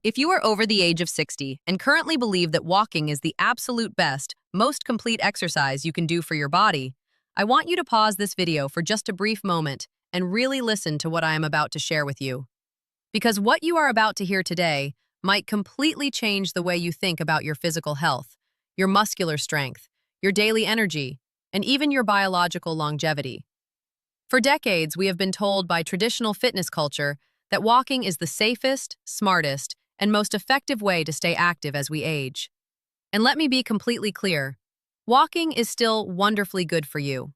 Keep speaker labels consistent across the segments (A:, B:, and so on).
A: If you are over the age of 60 and currently believe that walking is the absolute best, most complete exercise you can do for your body, I want you to pause this video for just a brief moment and really listen to what I am about to share with you. Because what you are about to hear today might completely change the way you think about your physical health, your muscular strength, your daily energy, and even your biological longevity. For decades, we have been told by traditional fitness culture that walking is the safest, smartest, and most effective way to stay active as we age. And let me be completely clear, walking is still wonderfully good for you.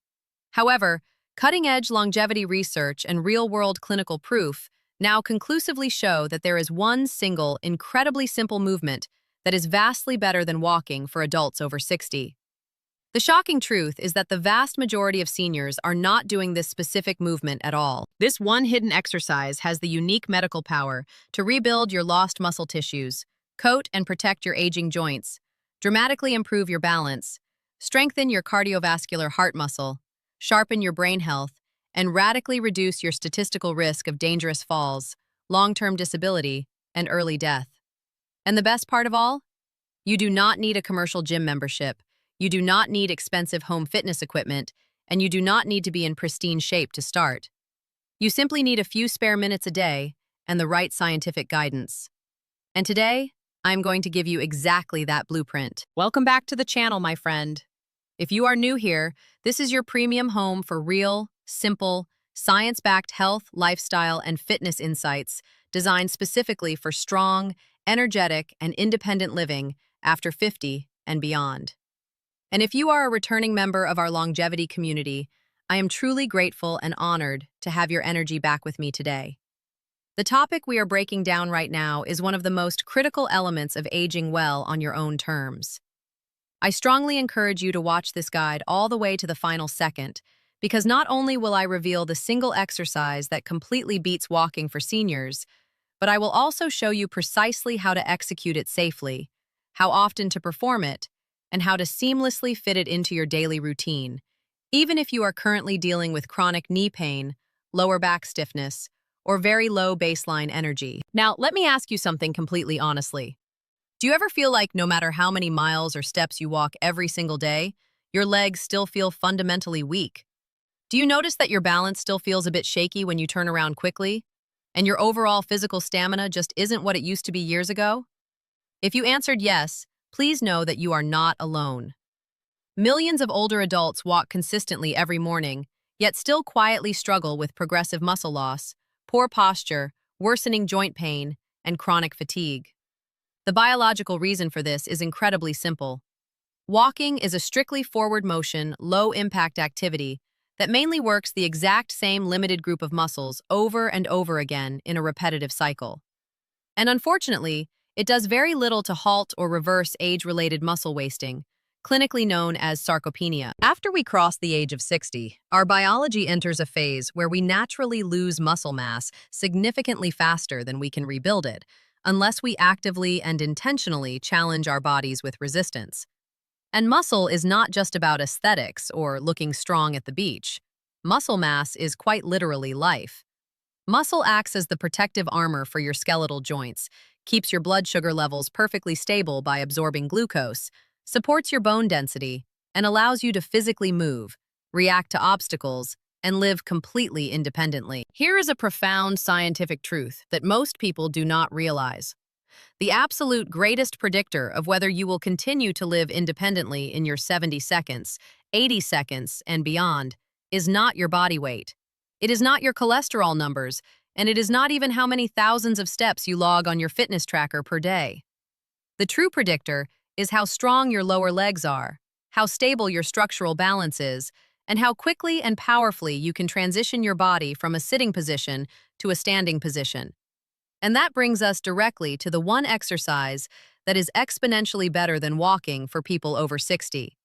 A: However, cutting-edge longevity research and real-world clinical proof now conclusively show that there is one single, incredibly simple movement that is vastly better than walking for adults over 60. The shocking truth is that the vast majority of seniors are not doing this specific movement at all. This one hidden exercise has the unique medical power to rebuild your lost muscle tissues, coat and protect your aging joints, dramatically improve your balance, strengthen your cardiovascular heart muscle, sharpen your brain health, and radically reduce your statistical risk of dangerous falls, long-term disability, and early death. And the best part of all? You do not need a commercial gym membership. You do not need expensive home fitness equipment, and you do not need to be in pristine shape to start. You simply need a few spare minutes a day and the right scientific guidance. And today, I'm going to give you exactly that blueprint. Welcome back to the channel, my friend. If you are new here, this is your premium home for real, simple, science-backed health, lifestyle, and fitness insights designed specifically for strong, energetic, and independent living after 50 and beyond. And if you are a returning member of our longevity community, I am truly grateful and honored to have your energy back with me today. The topic we are breaking down right now is one of the most critical elements of aging well on your own terms. I strongly encourage you to watch this guide all the way to the final second, because not only will I reveal the single exercise that completely beats walking for seniors, but I will also show you precisely how to execute it safely, how often to perform it, and how to seamlessly fit it into your daily routine, even if you are currently dealing with chronic knee pain, lower back stiffness, or very low baseline energy. Now, let me ask you something completely honestly. Do you ever feel like no matter how many miles or steps you walk every single day, your legs still feel fundamentally weak? Do you notice that your balance still feels a bit shaky when you turn around quickly, and your overall physical stamina just isn't what it used to be years ago? If you answered yes, please know that you are not alone. Millions of older adults walk consistently every morning, yet still quietly struggle with progressive muscle loss, poor posture, worsening joint pain, and chronic fatigue. The biological reason for this is incredibly simple. Walking is a strictly forward motion, low-impact activity that mainly works the exact same limited group of muscles over and over again in a repetitive cycle. And unfortunately, it does very little to halt or reverse age-related muscle wasting, clinically known as sarcopenia. After we cross the age of 60, our biology enters a phase where we naturally lose muscle mass significantly faster than we can rebuild it, unless we actively and intentionally challenge our bodies with resistance. And muscle is not just about aesthetics or looking strong at the beach. Muscle mass is quite literally life. Muscle acts as the protective armor for your skeletal joints, keeps your blood sugar levels perfectly stable by absorbing glucose, supports your bone density, and allows you to physically move, react to obstacles, and live completely independently. Here is a profound scientific truth that most people do not realize. The absolute greatest predictor of whether you will continue to live independently in your 70 seconds, 80 seconds, and beyond is not your body weight. It is not your cholesterol numbers, and it is not even how many thousands of steps you log on your fitness tracker per day. The true predictor is how strong your lower legs are, how stable your structural balance is, and how quickly and powerfully you can transition your body from a sitting position to a standing position. And that brings us directly to the one exercise that is exponentially better than walking for people over 60.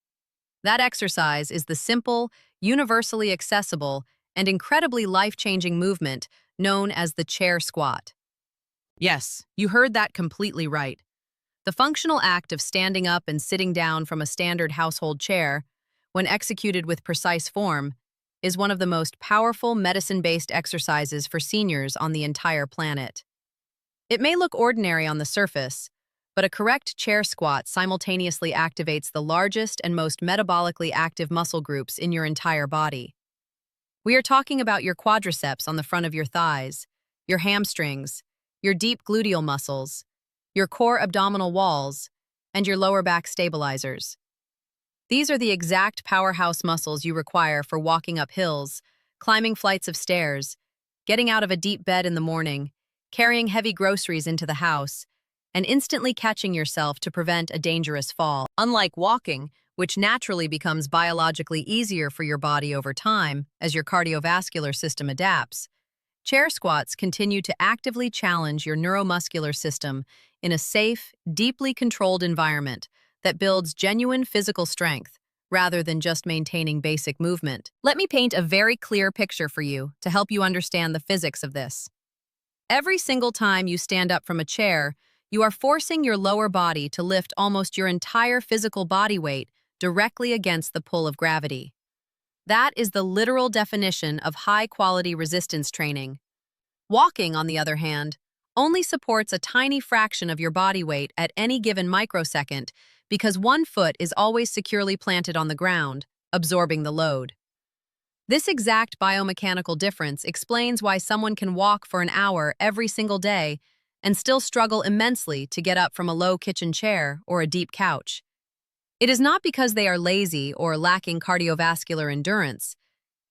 A: That exercise is the simple, universally accessible, and incredibly life-changing movement known as the chair squat. Yes, you heard that completely right. The functional act of standing up and sitting down from a standard household chair, when executed with precise form, is one of the most powerful medicine-based exercises for seniors on the entire planet. It may look ordinary on the surface, but a correct chair squat simultaneously activates the largest and most metabolically active muscle groups in your entire body. We are talking about your quadriceps on the front of your thighs, your hamstrings, your deep gluteal muscles, your core abdominal walls, and your lower back stabilizers. These are the exact powerhouse muscles you require for walking up hills, climbing flights of stairs, getting out of a deep bed in the morning, carrying heavy groceries into the house, and instantly catching yourself to prevent a dangerous fall. Unlike walking, which naturally becomes biologically easier for your body over time as your cardiovascular system adapts, chair squats continue to actively challenge your neuromuscular system in a safe, deeply controlled environment that builds genuine physical strength rather than just maintaining basic movement. Let me paint a very clear picture for you to help you understand the physics of this. Every single time you stand up from a chair, you are forcing your lower body to lift almost your entire physical body weight directly against the pull of gravity. That is the literal definition of high-quality resistance training. Walking, on the other hand, only supports a tiny fraction of your body weight at any given microsecond because one foot is always securely planted on the ground, absorbing the load. This exact biomechanical difference explains why someone can walk for an hour every single day and still struggle immensely to get up from a low kitchen chair or a deep couch. It is not because they are lazy or lacking cardiovascular endurance.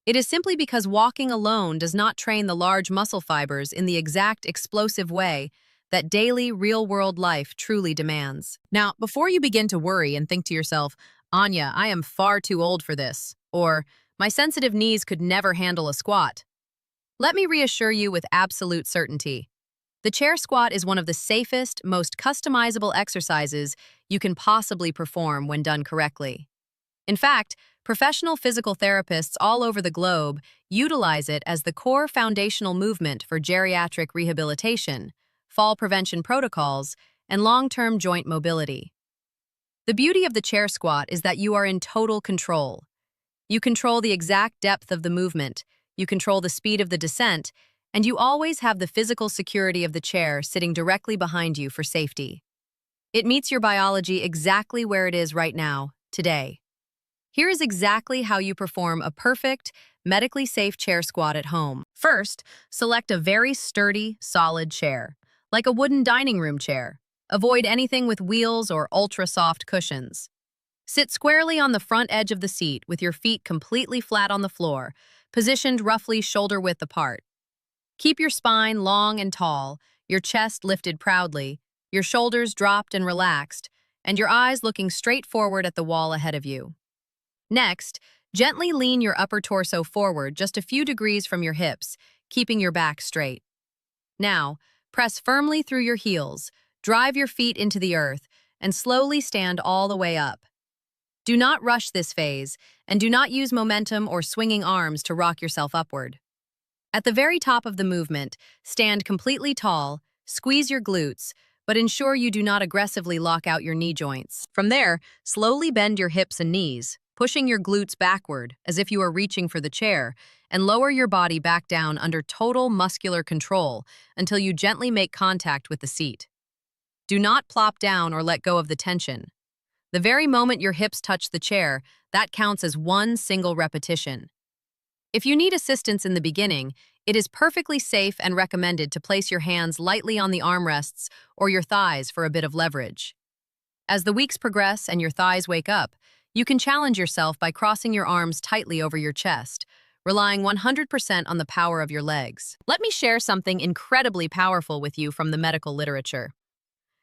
A: It is simply because walking alone does not train the large muscle fibers in the exact explosive way that daily, real-world life truly demands. Now, before you begin to worry and think to yourself, Anya, I am far too old for this, or my sensitive knees could never handle a squat, let me reassure you with absolute certainty. The chair squat is one of the safest, most customizable exercises you can possibly perform when done correctly. In fact, professional physical therapists all over the globe utilize it as the core foundational movement for geriatric rehabilitation, fall prevention protocols, and long-term joint mobility. The beauty of the chair squat is that you are in total control. You control the exact depth of the movement, you control the speed of the descent, and you always have the physical security of the chair sitting directly behind you for safety. It meets your biology exactly where it is right now, today. Here is exactly how you perform a perfect, medically safe chair squat at home. First, select a very sturdy, solid chair, like a wooden dining room chair. Avoid anything with wheels or ultra-soft cushions. Sit squarely on the front edge of the seat with your feet completely flat on the floor, positioned roughly shoulder-width apart. Keep your spine long and tall, your chest lifted proudly, your shoulders dropped and relaxed, and your eyes looking straight forward at the wall ahead of you. Next, gently lean your upper torso forward just a few degrees from your hips, keeping your back straight. Now, press firmly through your heels, drive your feet into the earth, and slowly stand all the way up. Do not rush this phase, and do not use momentum or swinging arms to rock yourself upward. At the very top of the movement, stand completely tall, squeeze your glutes, but ensure you do not aggressively lock out your knee joints. From there, slowly bend your hips and knees, pushing your glutes backward as if you are reaching for the chair, and lower your body back down under total muscular control until you gently make contact with the seat. Do not plop down or let go of the tension. The very moment your hips touch the chair, that counts as one single repetition. If you need assistance in the beginning, it is perfectly safe and recommended to place your hands lightly on the armrests or your thighs for a bit of leverage. As the weeks progress and your thighs wake up, you can challenge yourself by crossing your arms tightly over your chest, relying 100% on the power of your legs. Let me share something incredibly powerful with you from the medical literature.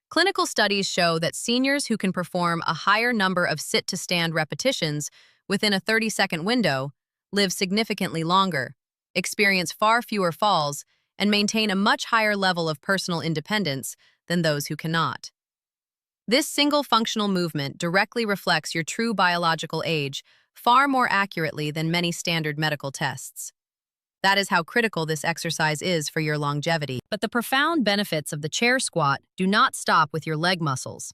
A: Clinical studies show that seniors who can perform a higher number of sit-to-stand repetitions within a 30-second window live significantly longer, experience far fewer falls, and maintain a much higher level of personal independence than those who cannot. This single functional movement directly reflects your true biological age far more accurately than many standard medical tests. That is how critical this exercise is for your longevity. But the profound benefits of the chair squat do not stop with your leg muscles.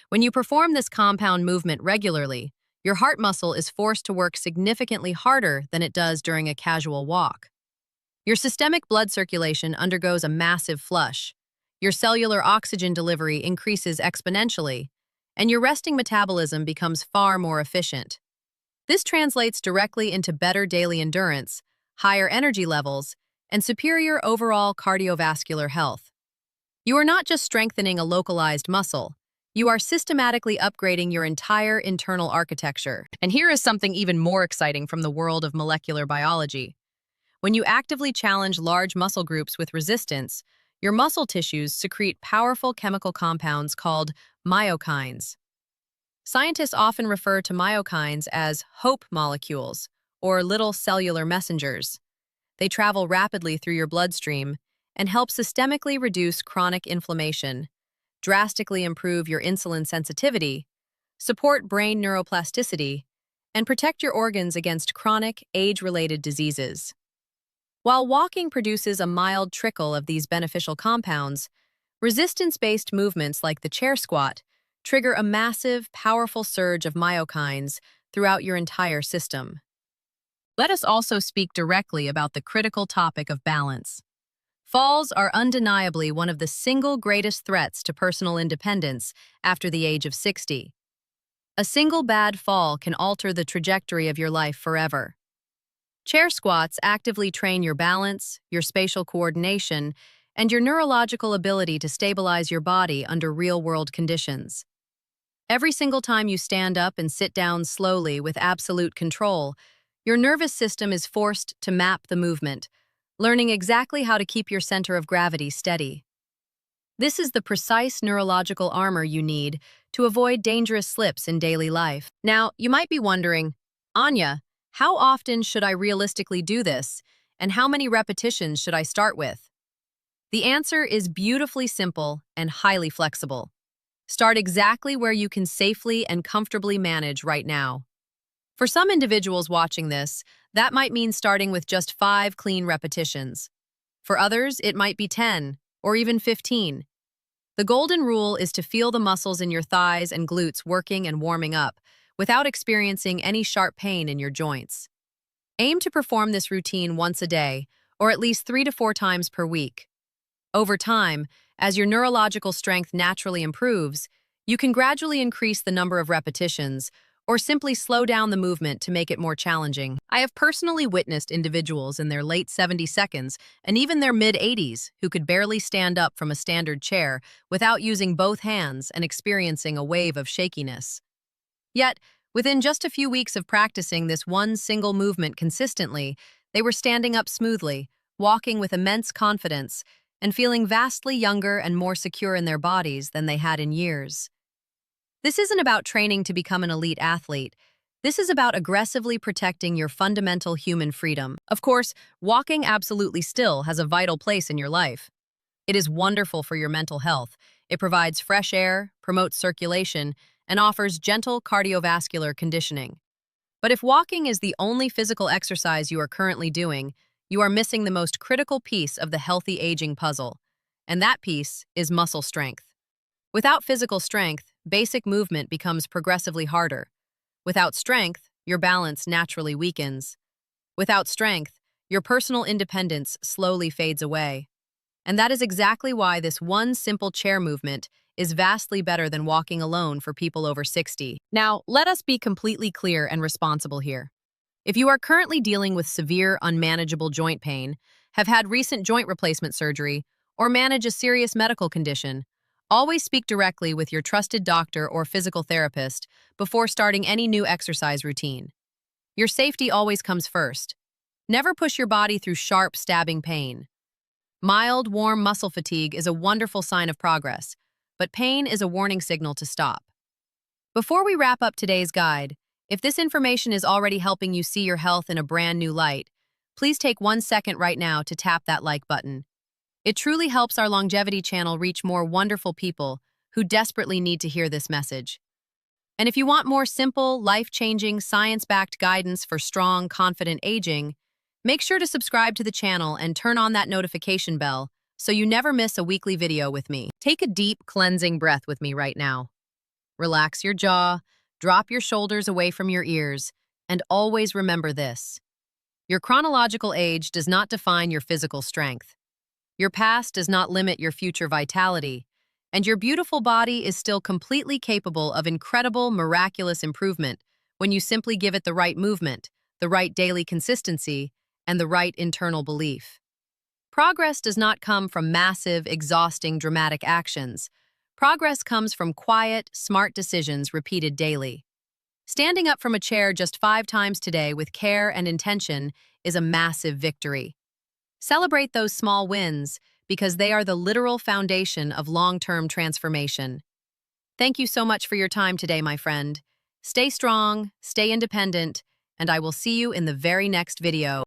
A: When you perform this compound movement regularly, your heart muscle is forced to work significantly harder than it does during a casual walk. Your systemic blood circulation undergoes a massive flush. Your cellular oxygen delivery increases exponentially, and your resting metabolism becomes far more efficient. This translates directly into better daily endurance, higher energy levels, and superior overall cardiovascular health. You are not just strengthening a localized muscle, you are systematically upgrading your entire internal architecture. And here is something even more exciting from the world of molecular biology. When you actively challenge large muscle groups with resistance, your muscle tissues secrete powerful chemical compounds called myokines. Scientists often refer to myokines as hope molecules, or little cellular messengers. They travel rapidly through your bloodstream and help systemically reduce chronic inflammation, drastically improve your insulin sensitivity, support brain neuroplasticity, and protect your organs against chronic, age-related diseases. While walking produces a mild trickle of these beneficial compounds, resistance-based movements like the chair squat trigger a massive, powerful surge of myokines throughout your entire system. Let us also speak directly about the critical topic of balance. Falls are undeniably one of the single greatest threats to personal independence after the age of 60. A single bad fall can alter the trajectory of your life forever. Chair squats actively train your balance, your spatial coordination, and your neurological ability to stabilize your body under real-world conditions. Every single time you stand up and sit down slowly with absolute control, your nervous system is forced to map the movement, learning exactly how to keep your center of gravity steady. This is the precise neurological armor you need to avoid dangerous slips in daily life. Now, you might be wondering, Anya, how often should I realistically do this, and how many repetitions should I start with? The answer is beautifully simple and highly flexible. Start exactly where you can safely and comfortably manage right now. For some individuals watching this, that might mean starting with just 5 clean repetitions. For others, it might be 10 or even 15. The golden rule is to feel the muscles in your thighs and glutes working and warming up without experiencing any sharp pain in your joints. Aim to perform this routine once a day, or at least 3 to 4 times per week. Over time, as your neurological strength naturally improves, you can gradually increase the number of repetitions or simply slow down the movement to make it more challenging. I have personally witnessed individuals in their late 70 seconds and even their mid-80s who could barely stand up from a standard chair without using both hands and experiencing a wave of shakiness. Yet, within just a few weeks of practicing this one single movement consistently, they were standing up smoothly, walking with immense confidence, and feeling vastly younger and more secure in their bodies than they had in years. This isn't about training to become an elite athlete. This is about aggressively protecting your fundamental human freedom. Of course, walking absolutely still has a vital place in your life. It is wonderful for your mental health. It provides fresh air, promotes circulation, and offers gentle cardiovascular conditioning. But if walking is the only physical exercise you are currently doing, you are missing the most critical piece of the healthy aging puzzle, and that piece is muscle strength. Without physical strength, basic movement becomes progressively harder. Without strength, your balance naturally weakens. Without strength, your personal independence slowly fades away. And that is exactly why this one simple chair movement is vastly better than walking alone for people over 60. Now, let us be completely clear and responsible here. If you are currently dealing with severe, unmanageable joint pain, have had recent joint replacement surgery, or manage a serious medical condition, always speak directly with your trusted doctor or physical therapist before starting any new exercise routine. Your safety always comes first. Never push your body through sharp, stabbing pain. Mild, warm muscle fatigue is a wonderful sign of progress, but pain is a warning signal to stop. Before we wrap up today's guide, if this information is already helping you see your health in a brand new light, please take 1 second right now to tap that like button. It truly helps our longevity channel reach more wonderful people who desperately need to hear this message. And if you want more simple, life-changing, science-backed guidance for strong, confident aging, make sure to subscribe to the channel and turn on that notification bell so you never miss a weekly video with me. Take a deep, cleansing breath with me right now. Relax your jaw, drop your shoulders away from your ears, and always remember this. Your chronological age does not define your physical strength. Your past does not limit your future vitality, and your beautiful body is still completely capable of incredible, miraculous improvement when you simply give it the right movement, the right daily consistency, and the right internal belief. Progress does not come from massive, exhausting, dramatic actions. Progress comes from quiet, smart decisions repeated daily. Standing up from a chair just 5 times today with care and intention is a massive victory. Celebrate those small wins because they are the literal foundation of long-term transformation. Thank you so much for your time today, my friend. Stay strong, stay independent, and I will see you in the very next video.